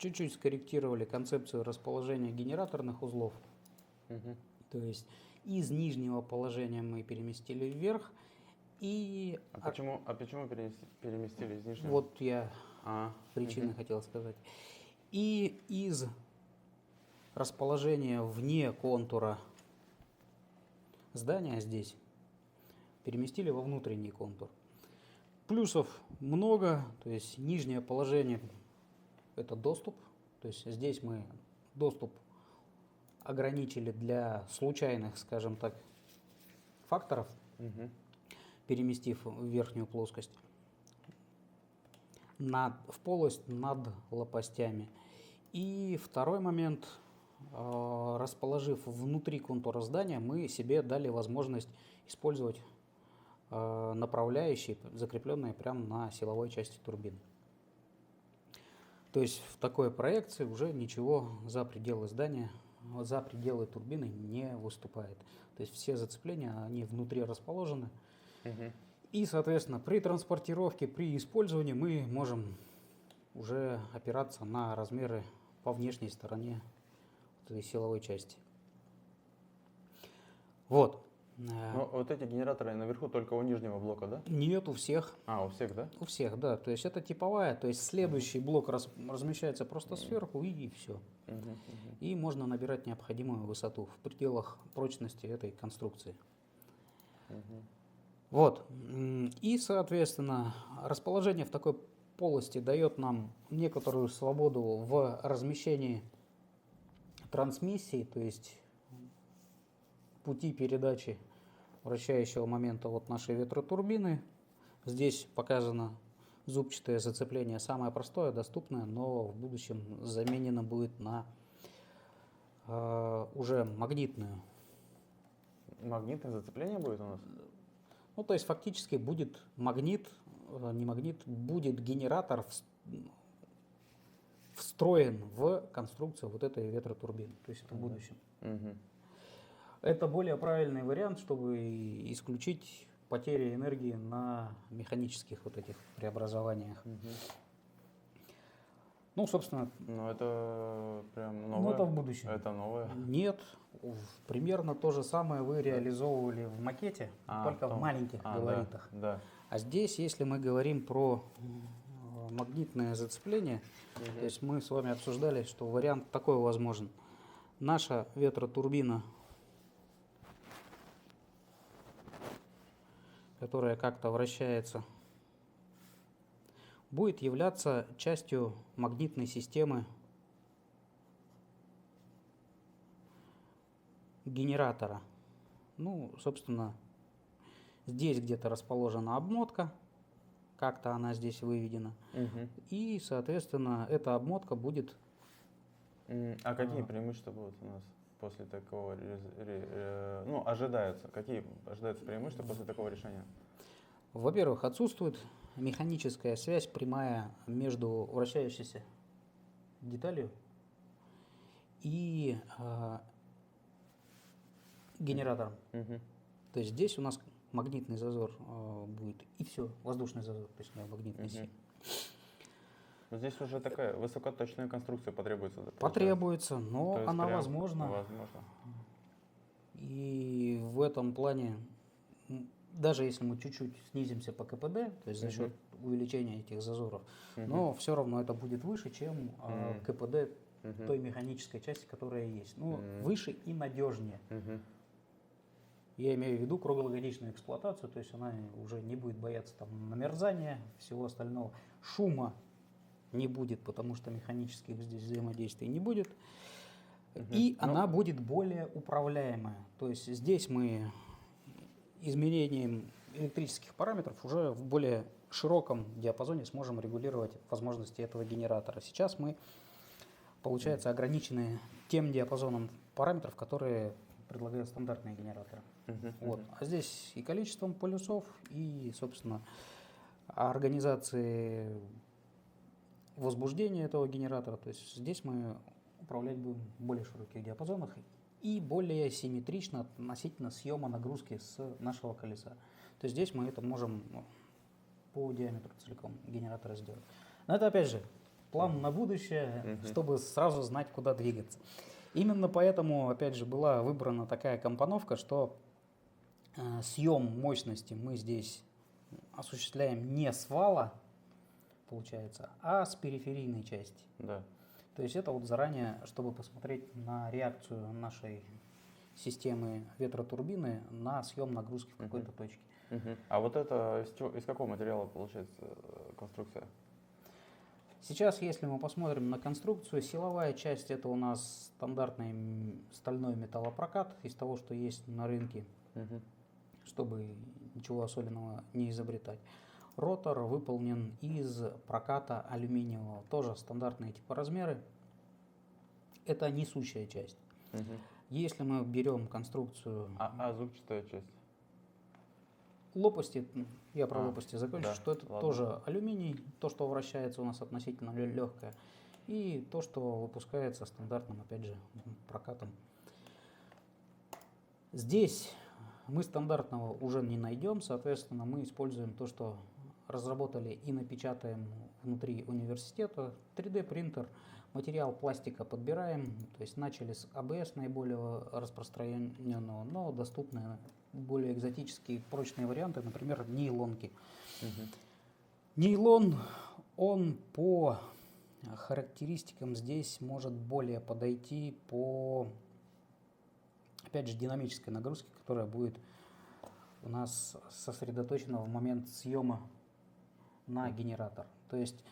чуть-чуть скорректировали концепцию расположения генераторных узлов. То есть из нижнего положения мы переместили вверх. И почему переместили из нижнего? вот я причины хотел сказать. И из расположения вне контура здания здесь переместили во внутренний контур. Плюсов много, то есть нижнее положение – это доступ, то есть здесь мы доступ ограничили для случайных, скажем так, факторов, переместив в верхнюю плоскость, в полость над лопастями. И второй момент, расположив внутри контура здания, мы себе дали возможность использовать направляющие, закрепленные прямо на силовой части турбины. То есть в такой проекции уже ничего за пределы здания, за пределы турбины не выступает. То есть все зацепления, они внутри расположены. И, соответственно, при транспортировке, при использовании мы можем уже опираться на размеры по внешней стороне этой силовой части. Вот. Но вот эти генераторы наверху только у нижнего блока, да? Нет, у всех. У всех, да? У всех, да. То есть это типовая, то есть следующий блок размещается просто сверху и все. И можно набирать необходимую высоту в пределах прочности этой конструкции. Вот. И, соответственно, расположение в такой полости дает нам некоторую свободу в размещении трансмиссии, то есть пути передачи вращающего момента от нашей ветротурбины. Здесь показано зубчатое зацепление, самое простое, доступное, но в будущем заменено будет на уже магнитную. Магнитное зацепление будет у нас? Ну, то есть фактически будет будет генератор встроен в конструкцию вот этой ветротурбины, то есть это в будущем. Это более правильный вариант, чтобы исключить потери энергии на механических вот этих преобразованиях. Ну, собственно. Но это прям новое. Ну, это в будущем. Это новое. Нет, примерно то же самое вы реализовывали в макете, только в маленьких габаритах. Да. А здесь, если мы говорим про магнитное зацепление, то есть мы с вами обсуждали, что вариант такой возможен. Наша ветротурбина, которая как-то вращается, будет являться частью магнитной системы генератора. Ну, собственно, здесь где-то расположена обмотка, как-то она здесь выведена. И, соответственно, эта обмотка будет... А какие преимущества будут у нас после такого, ожидаются? Какие ожидаются преимущества после такого решения? Во-первых, отсутствует механическая связь прямая между вращающейся деталью и генератором. То есть здесь у нас магнитный зазор будет, и все, воздушный зазор, то есть не магнитный силы. Здесь уже такая высокоточная конструкция потребуется. Потребуется, но она возможна. И в этом плане, даже если мы чуть-чуть снизимся по КПД, то есть за счет увеличения этих зазоров, но все равно это будет выше, чем КПД той механической части, которая есть. Ну, выше и надежнее. Я имею в виду круглогодичную эксплуатацию, то есть она уже не будет бояться там намерзания, всего остального. Шума не будет, потому что механических здесь взаимодействий не будет. И она будет более управляемая. То есть здесь мы изменением электрических параметров уже в более широком диапазоне сможем регулировать возможности этого генератора. Сейчас мы, получается, ограничены тем диапазоном параметров, которые предлагают стандартные генераторы. Вот. А здесь и количеством полюсов, и, собственно, организации возбуждения этого генератора. То есть здесь мы управлять будем в более широких диапазонах и более симметрично относительно съема нагрузки с нашего колеса. То есть здесь мы это можем по диаметру целиком генератора сделать. Но это, опять же, план на будущее, чтобы сразу знать, куда двигаться. Именно поэтому, опять же, была выбрана такая компоновка, что съем мощности мы здесь осуществляем не с вала, получается, а с периферийной части. Да. То есть это вот заранее, чтобы посмотреть на реакцию нашей системы ветротурбины на съем нагрузки в какой-то точке. А вот это из какого материала получается конструкция? Сейчас, если мы посмотрим на конструкцию, силовая часть это у нас стандартный стальной металлопрокат из того, что есть на рынке, чтобы ничего особенного не изобретать. Ротор выполнен из проката алюминиевого, тоже стандартные типоразмеры. Это несущая часть. Если мы берем конструкцию... А зубчатая часть? Лопасти, я про лопасти закончу, да, что это тоже алюминий, то, что вращается у нас относительно легкое, и то, что выпускается стандартным, опять же, прокатом. Здесь мы стандартного уже не найдем, соответственно, мы используем то, что разработали и напечатаем внутри университета. 3D принтер, материал пластика подбираем, то есть начали с АБС наиболее распространенного, но доступны более экзотические прочные варианты, например, нейлонки. Нейлон, он по характеристикам здесь может более подойти по, опять же, динамической нагрузке, которая будет у нас сосредоточена в момент съема на генератор. То есть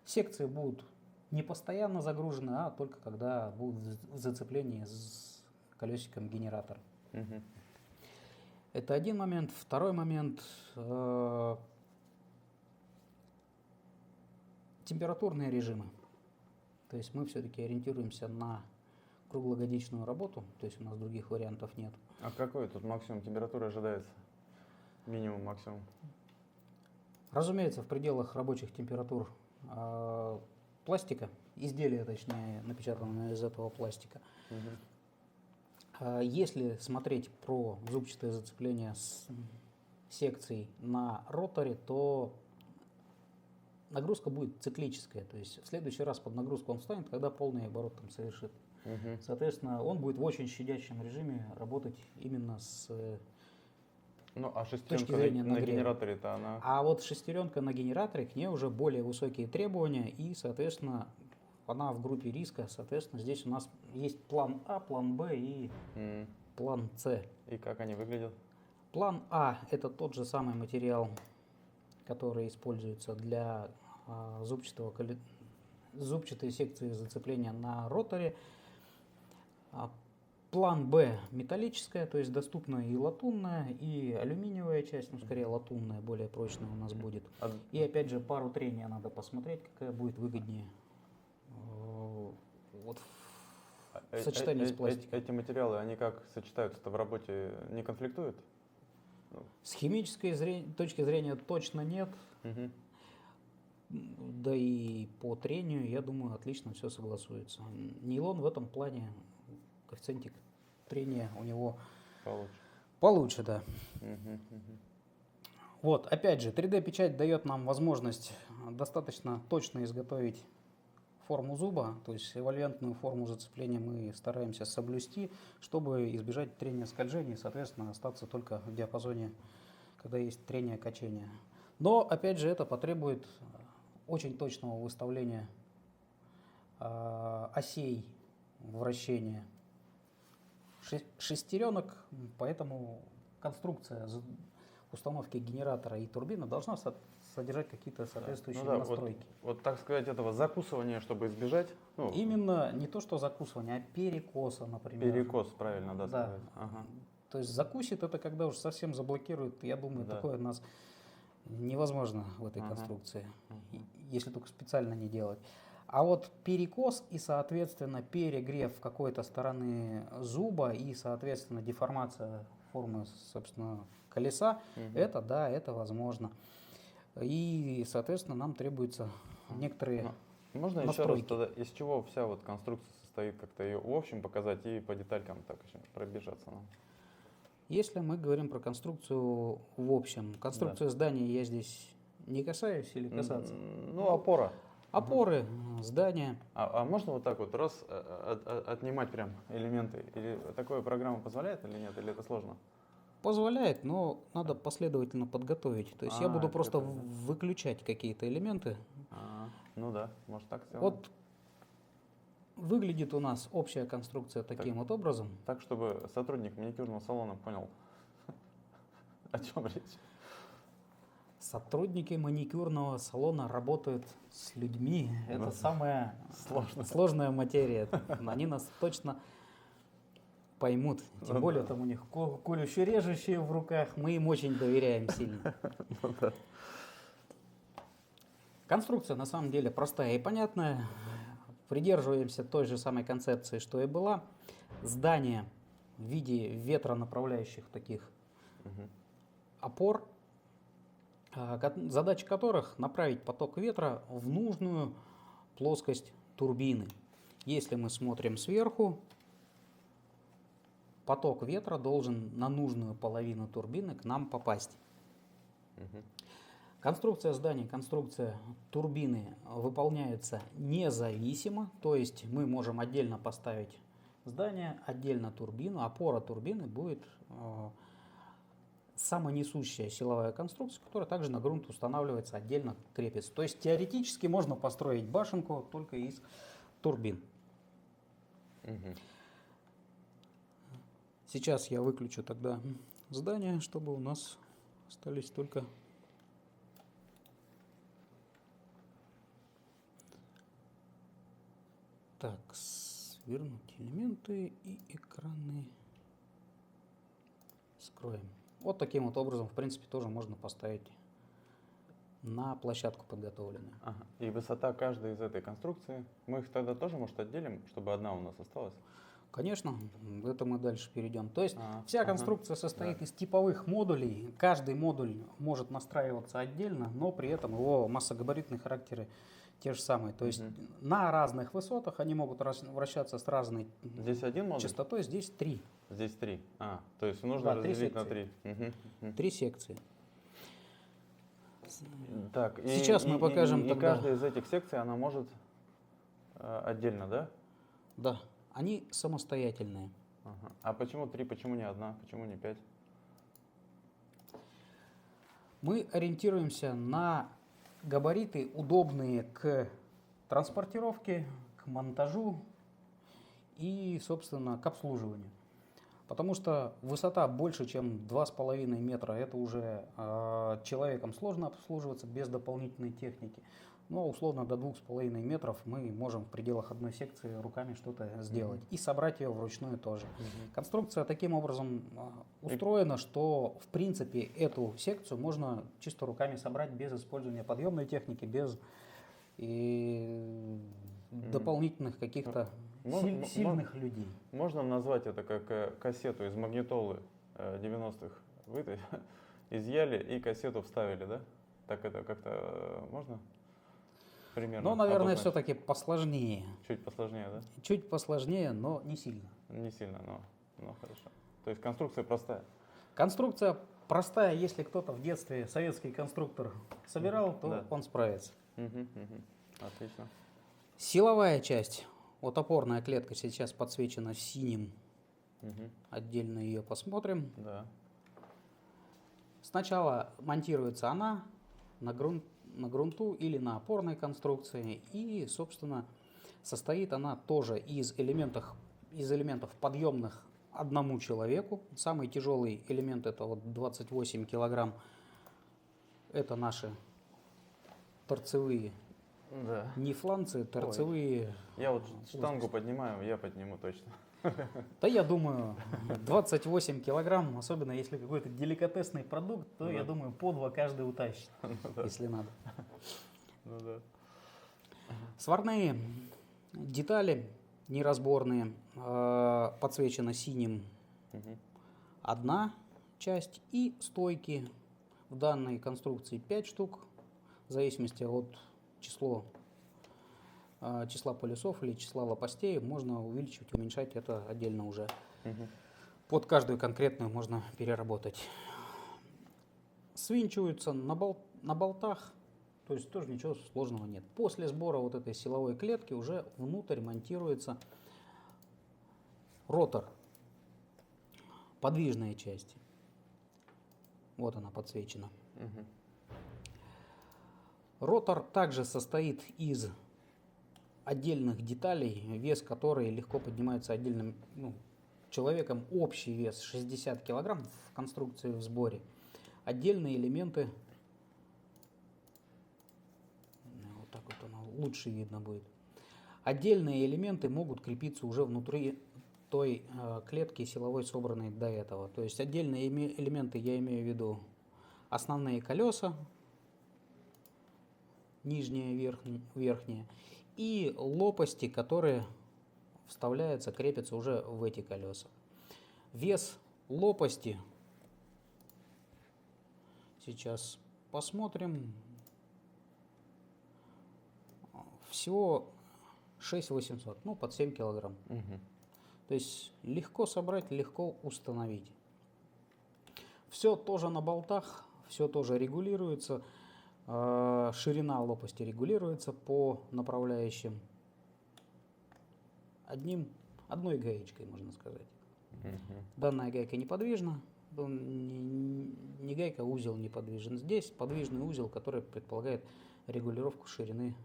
секции будут не постоянно загружены, а только когда будут в зацеплении с колесиком генератора. Это один момент. Второй момент температурные режимы. То есть мы все-таки ориентируемся на круглогодичную работу, то есть у нас других вариантов нет. А какой тут максимум температуры ожидается? Минимум, максимум? Разумеется, в пределах рабочих температур пластика, изделия, точнее, напечатанные из этого пластика. Если смотреть про зубчатое зацепление с секцией на роторе, то нагрузка будет циклическая. То есть в следующий раз под нагрузку он встанет, когда полный оборот там совершит. Соответственно, он будет в очень щадящем режиме работать именно с точки зрения на генераторе-то она... А вот шестеренка на генераторе, к ней уже более высокие требования, и, соответственно, она в группе риска. Соответственно, здесь у нас есть план А, план Б и план С. И как они выглядят? План А – это тот же самый материал, который используется для зубчатой секции зацепления на роторе. План Б – металлическая, то есть доступна и латунная, и алюминиевая часть, ну скорее латунная, более прочная у нас будет. И опять же пару трения надо посмотреть, какая будет выгоднее вот в сочетании с пластиком. Эти материалы, они как сочетаются-то в работе, не конфликтуют? С химической точки зрения точно нет. Да и по трению, я думаю, отлично все согласуется. Нейлон в этом плане, коэффициентик трения у него получше, да. Вот, опять же, 3D-печать дает нам возможность достаточно точно изготовить форму зуба, то есть эвольвентную форму зацепления мы стараемся соблюсти, чтобы избежать трения скольжения и, соответственно, остаться только в диапазоне, когда есть трение качения. Но, опять же, это потребует очень точного выставления осей вращения шестеренок, поэтому конструкция установки генератора и турбины должна содержать какие-то соответствующие настройки. Вот так сказать, этого закусывания, чтобы избежать? Именно не то, что закусывание, а перекоса, например. Перекос, правильно, да, сказать. То есть закусит, это когда уж совсем заблокирует. Я думаю, такое у нас невозможно в этой конструкции, если только специально не делать. А вот перекос и, соответственно, перегрев какой-то стороны зуба и, соответственно, деформация формы, собственно, колеса, это, да, это возможно. И, соответственно, нам требуются некоторые Можно настройки. еще раз тогда, из чего вся вот конструкция состоит, как-то ее в общем показать и по деталькам так еще пробежаться нам? Если мы говорим про конструкцию в общем, конструкцию здания я здесь не касаюсь или касаться? Ну, опора. Опоры. здания. А можно вот так вот раз отнимать прям элементы? Или такое программа позволяет или нет? Или это сложно? Позволяет, но надо последовательно подготовить. То есть я буду это просто как-то, да. выключать какие-то элементы. Ну да, может так сделаем. Вот выглядит у нас общая конструкция таким вот образом. Так, чтобы сотрудник маникюрного салона понял, о чем речь. Сотрудники маникюрного салона работают с людьми. Это самая сложная материя. Они нас точно поймут. Тем более там у них колюще-режущие в руках. Мы им очень доверяем сильно. Конструкция на самом деле простая и понятная. Придерживаемся той же самой концепции, что и была. Здание в виде ветронаправляющих таких опор, задача которых направить поток ветра в нужную плоскость турбины. Если мы смотрим сверху, поток ветра должен на нужную половину турбины к нам попасть. Конструкция здания, конструкция турбины выполняется независимо, то есть мы можем отдельно поставить здание, отдельно турбину. Опора турбины будет самонесущая силовая конструкция, которая также на грунт устанавливается, отдельно крепится. То есть теоретически можно построить башенку только из турбин. Сейчас я выключу тогда здание, чтобы у нас остались только так, свернуть элементы и экраны скроем. Вот таким вот образом, в принципе, тоже можно поставить на площадку подготовленную. И высота каждой из этой конструкции, мы их тогда тоже, может, отделим, чтобы одна у нас осталась? Конечно, это мы дальше перейдем. То есть вся конструкция состоит из типовых модулей. Каждый модуль может настраиваться отдельно, но при этом его массогабаритные характеры те же самые. То есть на разных высотах они могут вращаться с разной здесь один модуль? частотой. Здесь 3. Здесь 3. То есть нужно разделить на 3. 3 секции. Так, сейчас мы покажем и тогда. каждая из этих секций, она может отдельно, да? Да, они самостоятельные. А почему 3, почему не одна, почему не 5? Мы ориентируемся на габариты, удобные к транспортировке, к монтажу и, собственно, к обслуживанию. Потому что высота больше, чем 2,5 метра, это уже человеком сложно обслуживаться без дополнительной техники. Но условно до 2,5 метров мы можем в пределах одной секции руками что-то сделать. И собрать ее вручную тоже. Конструкция таким образом устроена, что в принципе эту секцию можно чисто руками собрать без использования подъемной техники, без дополнительных каких-то сильных людей. Можно назвать это как кассету из магнитолы 90-х. Вы изъяли и кассету вставили, да? Так это как-то можно? Примерно. Ну, наверное, все-таки посложнее. Чуть посложнее, да? Чуть посложнее, но не сильно. Не сильно, но хорошо. То есть конструкция простая? Конструкция простая. Если кто-то в детстве советский конструктор собирал, то он справится. Отлично. Силовая часть. Вот опорная клетка сейчас подсвечена синим. Отдельно ее посмотрим. Да. Сначала монтируется она на грунту или на опорной конструкции. И, собственно, состоит она тоже из элементов подъемных одному человеку. Самый тяжелый элемент это вот 28 килограмм. Это наши торцевые. Да. Не фланцы, торцевые. Я вот штангу поднимаю, я подниму точно. Да, я думаю, 28 килограмм, особенно если какой-то деликатесный продукт, то, я думаю, по 2 каждый утащит, если надо. Сварные детали неразборные, подсвечено синим одна часть, и стойки в данной конструкции 5 штук, в зависимости от числа полюсов или числа лопастей, можно увеличивать, уменьшать, это отдельно уже. Под каждую конкретную можно переработать. Свинчиваются на болтах То есть тоже ничего сложного нет. После сбора вот этой силовой клетки уже внутрь монтируется ротор подвижной части. Вот она подсвечена. Мгм. Ротор также состоит из отдельных деталей, вес которой легко поднимается отдельным человеком. Общий вес 60 килограмм в конструкции в сборе. Отдельные элементы, вот так вот оно лучше видно будет. Отдельные элементы могут крепиться уже внутри той клетки силовой, собранной до этого. То есть отдельные элементы, я имею в виду основные колеса, нижние, верхние, и лопасти, которые вставляются, крепятся уже в эти колеса. Вес лопасти, сейчас посмотрим, всего 6800, под 7 килограмм. Мгм. То есть легко собрать, легко установить. Все тоже на болтах, все тоже регулируется. Ширина лопасти регулируется по направляющим одной гаечкой, можно сказать. Мгм. Данная гайка неподвижна, не гайка, а узел неподвижен. Здесь подвижный узел, который предполагает регулировку ширины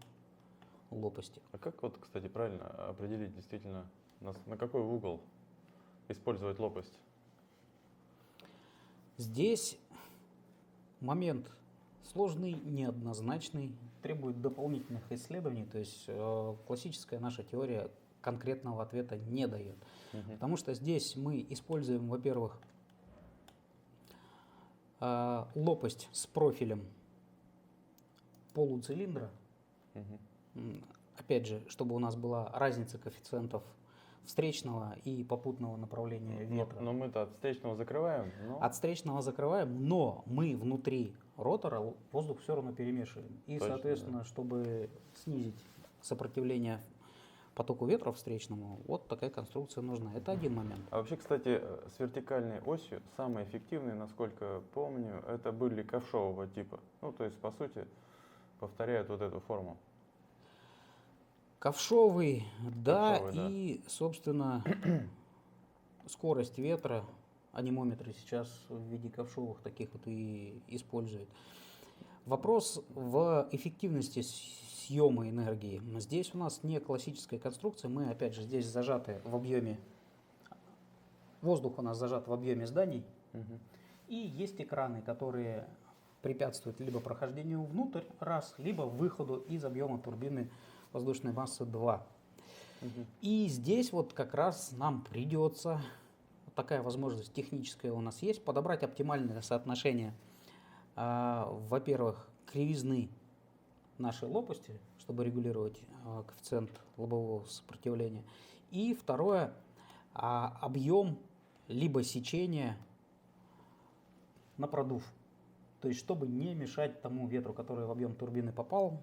лопасти. А как вот, кстати, правильно определить действительно, на какой угол использовать лопасть? Здесь момент сложный, неоднозначный, требует дополнительных исследований, то есть классическая наша теория конкретного ответа не дает. Мгм. Потому что здесь мы используем, во-первых, лопасть с профилем полуцилиндра. Мгм. Опять же, чтобы у нас была разница коэффициентов встречного и попутного направления ветра. Но мы-то от встречного закрываем, но... От встречного закрываем, но мы внутри ротора воздух все равно перемешиваем. И, Точно, соответственно, да. чтобы снизить сопротивление потоку ветра встречному, вот такая конструкция нужна. Это один момент. А вообще, кстати, с вертикальной осью самые эффективные, насколько помню, это были ковшового типа. То есть, по сути, повторяют вот эту форму. Ковшовый, да, Ковшовый, да. и, собственно, скорость ветра, анимометры сейчас в виде ковшовых таких вот и используют. Вопрос в эффективности съема энергии. Здесь у нас не классическая конструкция, мы опять же здесь зажаты в объеме, воздух у нас зажат в объеме зданий, Мгм. и есть экраны, которые препятствуют либо прохождению внутрь, раз, либо выходу из объема турбины воздушной массы 2. Мгм. И здесь вот как раз нам придется, такая возможность техническая у нас есть, подобрать оптимальное соотношение, во-первых, кривизны нашей лопасти, чтобы регулировать коэффициент лобового сопротивления. И второе, объем либо сечение на продув. То есть, чтобы не мешать тому ветру, который в объем турбины попал,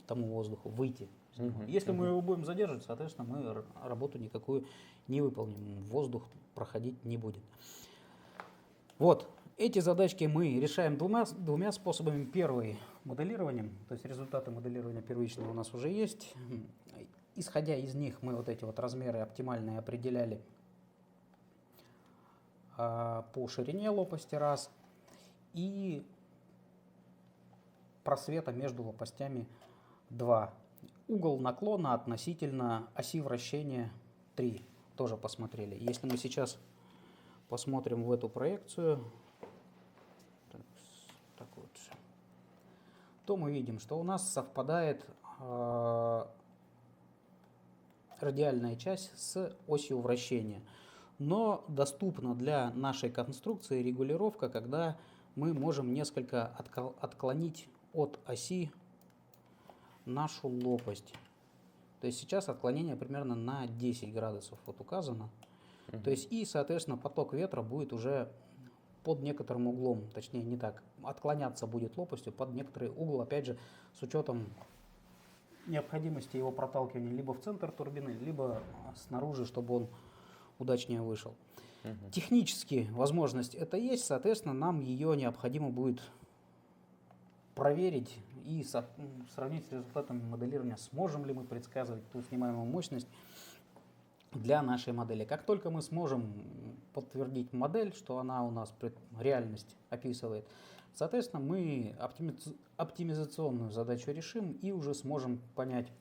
тому воздуху выйти из него. Мгм. Если мы Мгм. его будем задерживать, соответственно, мы работу никакую не выполним. Воздух проходить не будет. Вот. Эти задачки мы решаем двумя способами. Первый – моделированием, то есть результаты моделирования первичного у нас уже есть. Исходя из них мы вот эти вот размеры оптимальные определяли по ширине лопасти раз и просвета между лопастями 2. Угол наклона относительно оси вращения 3. Тоже посмотрели. Если мы сейчас посмотрим в эту проекцию, так вот, то мы видим, что у нас совпадает радиальная часть с осью вращения. Но доступна для нашей конструкции регулировка, когда мы можем несколько отклонить от оси нашу лопасть. То есть сейчас отклонение примерно на 10 градусов вот указано. Мгм. То есть и, соответственно, поток ветра будет уже под некоторым углом, точнее не так, отклоняться будет лопастью под некоторый угол, опять же, с учетом необходимости его проталкивания либо в центр турбины, либо снаружи, чтобы он удачнее вышел. Мгм. Технически возможность это есть, соответственно, нам ее необходимо будет проверить и сравнить с результатами моделирования, сможем ли мы предсказывать ту снимаемую мощность для нашей модели. Как только мы сможем подтвердить модель, что она у нас реальность описывает, соответственно, мы оптимизационную задачу решим и уже сможем понять,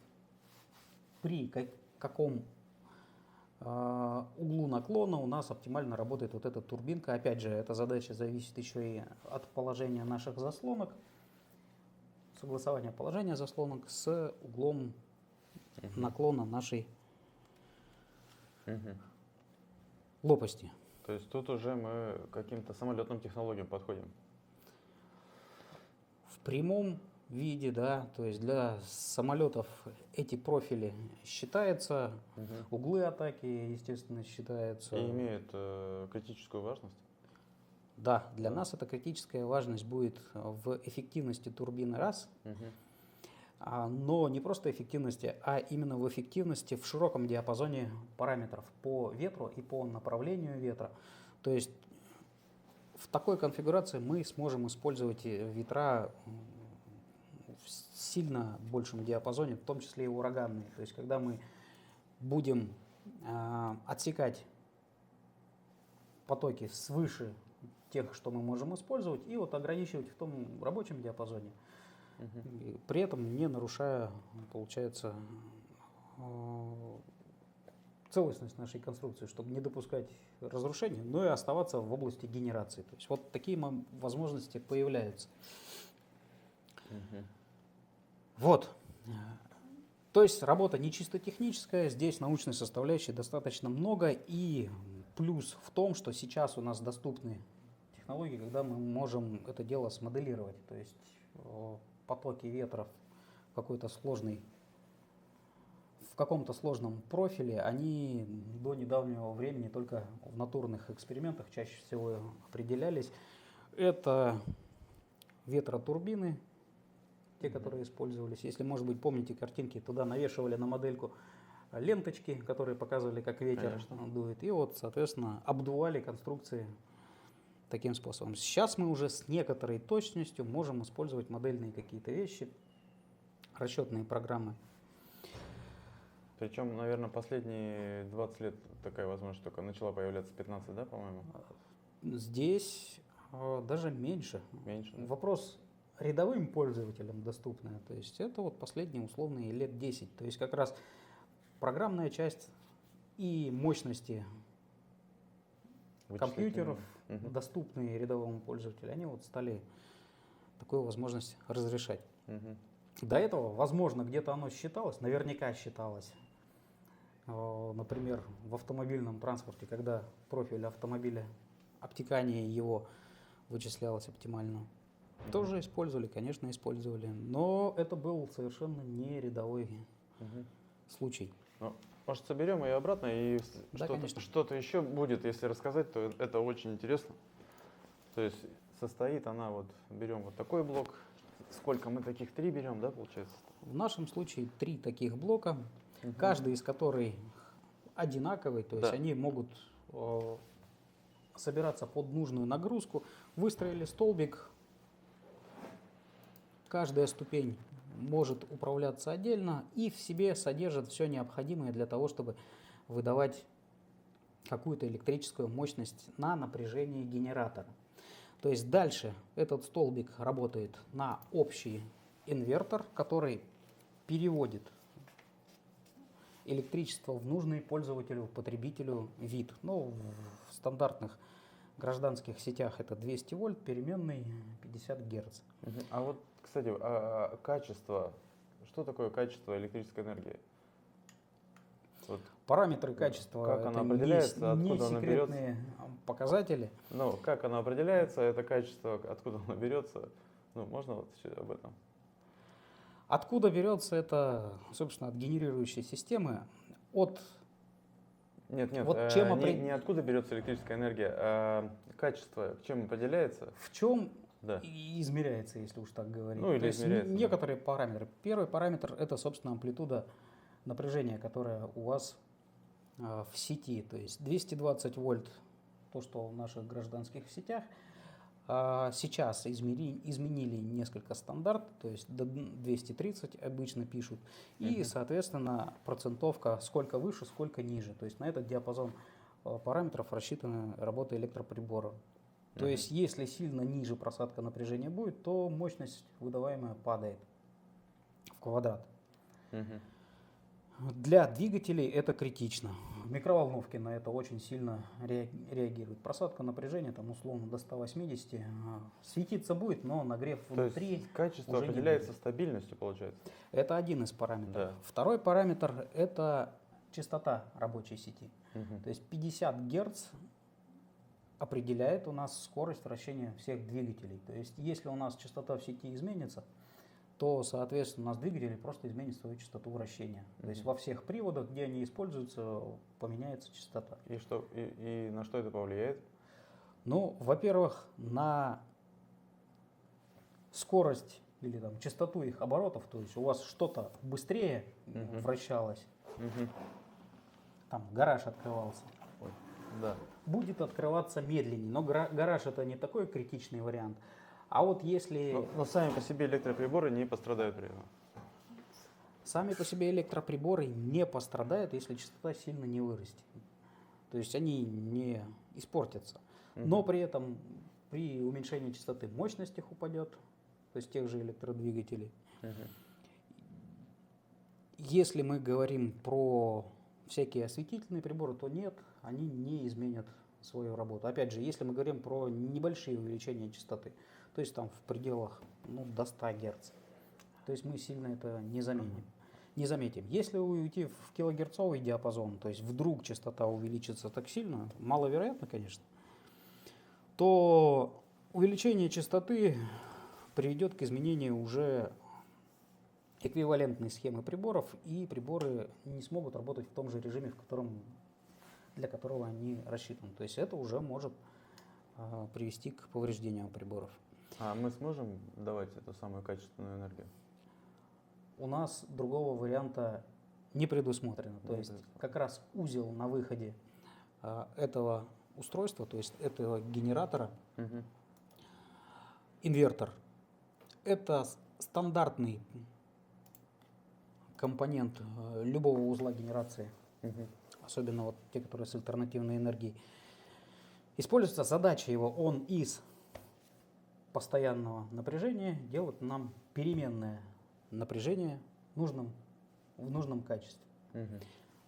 при каком углу наклона у нас оптимально работает вот эта турбинка. Опять же, эта задача зависит еще и от положения наших заслонок, согласования положения заслонок с углом наклона нашей лопасти. То есть тут уже мы к каким-то самолетным технологиям подходим. В прямом виде, да, то есть для самолетов эти профили считаются, углы атаки, естественно, считаются. И имеют критическую важность? Да, для нас эта критическая важность будет в эффективности турбины раз, но не просто эффективности, а именно в эффективности в широком диапазоне параметров по ветру и по направлению ветра. То есть в такой конфигурации мы сможем использовать ветра в сильно большем диапазоне, в том числе и ураганные. То есть когда мы будем отсекать потоки свыше тех, что мы можем использовать, и вот ограничивать в том рабочем диапазоне, при этом не нарушая, получается, целостность нашей конструкции, чтобы не допускать разрушений, но и оставаться в области генерации. То есть вот такие возможности появляются. Вот. То есть работа не чисто техническая, здесь научной составляющей достаточно много, и плюс в том, что сейчас у нас доступны технологии, когда мы можем это дело смоделировать. То есть потоки ветра в каком-то сложном профиле, они до недавнего времени только в натурных экспериментах чаще всего определялись. Это ветротурбины, те, которые использовались. Если, может быть, помните картинки, туда навешивали на модельку ленточки, которые показывали, как ветер дует. И вот, соответственно, обдували конструкции таким способом. Сейчас мы уже с некоторой точностью можем использовать модельные какие-то вещи, расчетные программы. Причем, наверное, последние 20 лет такая возможность только начала появляться, 15, да, по-моему? Здесь даже меньше. Вопрос рядовым пользователям доступная. То есть это вот последние условные лет 10. То есть как раз программная часть и мощности компьютеров, доступные рядовому пользователю, они вот стали такую возможность разрешать. До этого, возможно, где-то оно считалось, наверняка считалось. Например, в автомобильном транспорте, когда профиль автомобиля, обтекание его вычислялось оптимально. Тоже использовали, конечно, использовали, но это был совершенно не рядовой случай. Может, соберем ее обратно, и Да, что-то еще будет, если рассказать, то это очень интересно. То есть состоит она, вот берем вот такой блок, сколько мы таких, 3 берем, да, получается? В нашем случае 3 таких блока, каждый из которых одинаковый, то есть они могут собираться под нужную нагрузку. Выстроили столбик, каждая ступень может управляться отдельно и в себе содержит все необходимое для того, чтобы выдавать какую-то электрическую мощность на напряжение генератора. То есть дальше этот столбик работает на общий инвертор, который переводит электричество в нужный пользователю, потребителю вид. Ну, в стандартных гражданских сетях это 200 вольт, переменный 50 герц. А вот, кстати, качество, что такое качество электрической энергии? Вот. Параметры качества, как это она определяется, не секретные показатели. Ну, как оно определяется, это качество, откуда оно берется? Ну, можно вот об этом? Откуда берется это, собственно, от генерирующей системы? Нет, вот не откуда берется электрическая энергия, а качество, чем определяется? В чем измеряется, если уж так говорить. Ну, или то есть измеряется, некоторые параметры. Первый параметр – это, собственно, амплитуда напряжения, которое у вас в сети. То есть 220 вольт, то, что в наших гражданских сетях, Сейчас изменили несколько стандартов, то есть до 230 обычно пишут, и, соответственно, процентовка сколько выше, сколько ниже. То есть на этот диапазон параметров рассчитана работа электроприбора. То есть если сильно ниже просадка напряжения будет, то мощность выдаваемая падает в квадрат. Для двигателей это критично. Микроволновки на это очень сильно реагируют. Просадка напряжения там условно до 180. Светиться будет, но нагрев внутри. То есть качество уже не определяется будет. стабильностью, получается? Это один из параметров. Да. Второй параметр это частота рабочей сети. Мгм. То есть 50 Гц определяет у нас скорость вращения всех двигателей. То есть если у нас частота в сети изменится, то, соответственно, у нас двигатели просто изменят свою частоту вращения. То есть во всех приводах, где они используются, поменяется частота. И на что это повлияет? Ну, во-первых, на скорость или там, частоту их оборотов, то есть у вас что-то быстрее вращалось, там гараж открывался, Ой, да. будет открываться медленнее. Но гараж это не такой критичный вариант. А вот если... Но сами по себе электроприборы не пострадают при этом. Сами по себе электроприборы не пострадают, если частота сильно не вырастет. То есть они не испортятся. Но при этом при уменьшении частоты мощность их упадет, то есть тех же электродвигателей. Если мы говорим про всякие осветительные приборы, то нет, они не изменят свою работу. Опять же, если мы говорим про небольшие увеличения частоты, то есть там в пределах до 100 Гц, то есть мы сильно это не заметим. Если уйти в килогерцовый диапазон, то есть вдруг частота увеличится так сильно, маловероятно, конечно, то увеличение частоты приведет к изменению уже эквивалентной схемы приборов, и приборы не смогут работать в том же режиме, для которого они рассчитаны. То есть это уже может привести к повреждению приборов. А мы сможем давать эту самую качественную энергию? У нас другого варианта не предусмотрено. То есть как раз узел на выходе этого устройства, то есть этого генератора, инвертор, это стандартный компонент любого узла генерации, особенно вот те, которые с альтернативной энергией. Используется задача его, он из постоянного напряжения делает нам переменное напряжение в нужном качестве.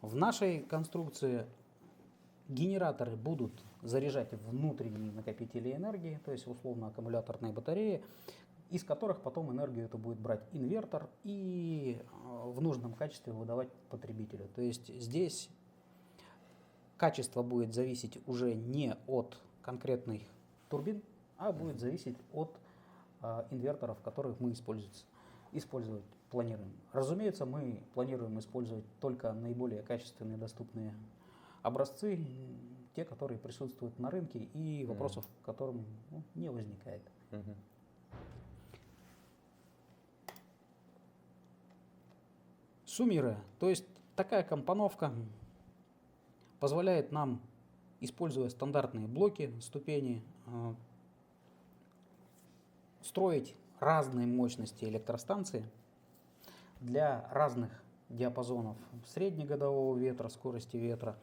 В нашей конструкции генераторы будут заряжать внутренние накопители энергии, то есть условно аккумуляторные батареи, из которых потом энергию это будет брать инвертор и в нужном качестве выдавать потребителю. То есть здесь качество будет зависеть уже не от конкретных турбин, а будет зависеть от инверторов, которых мы использовать планируем. Разумеется, мы планируем использовать только наиболее качественные доступные образцы, те, которые присутствуют на рынке, и вопросов к которым не возникает. Суммируя, то есть такая компоновка позволяет нам, используя стандартные блоки, ступени, строить разные мощности электростанции для разных диапазонов среднегодового ветра, скорости ветра,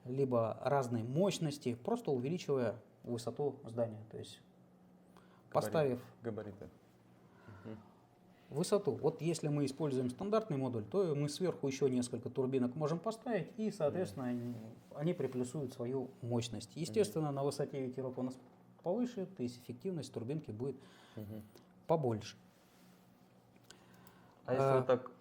либо разной мощности, просто увеличивая высоту здания. То есть поставив габариты. высоту. Вот если мы используем стандартный модуль, то мы сверху еще несколько турбинок можем поставить, и, соответственно, они приплюсуют свою мощность. Естественно, на высоте ветерок у нас повыше, то есть эффективность турбинки будет побольше. А если вот так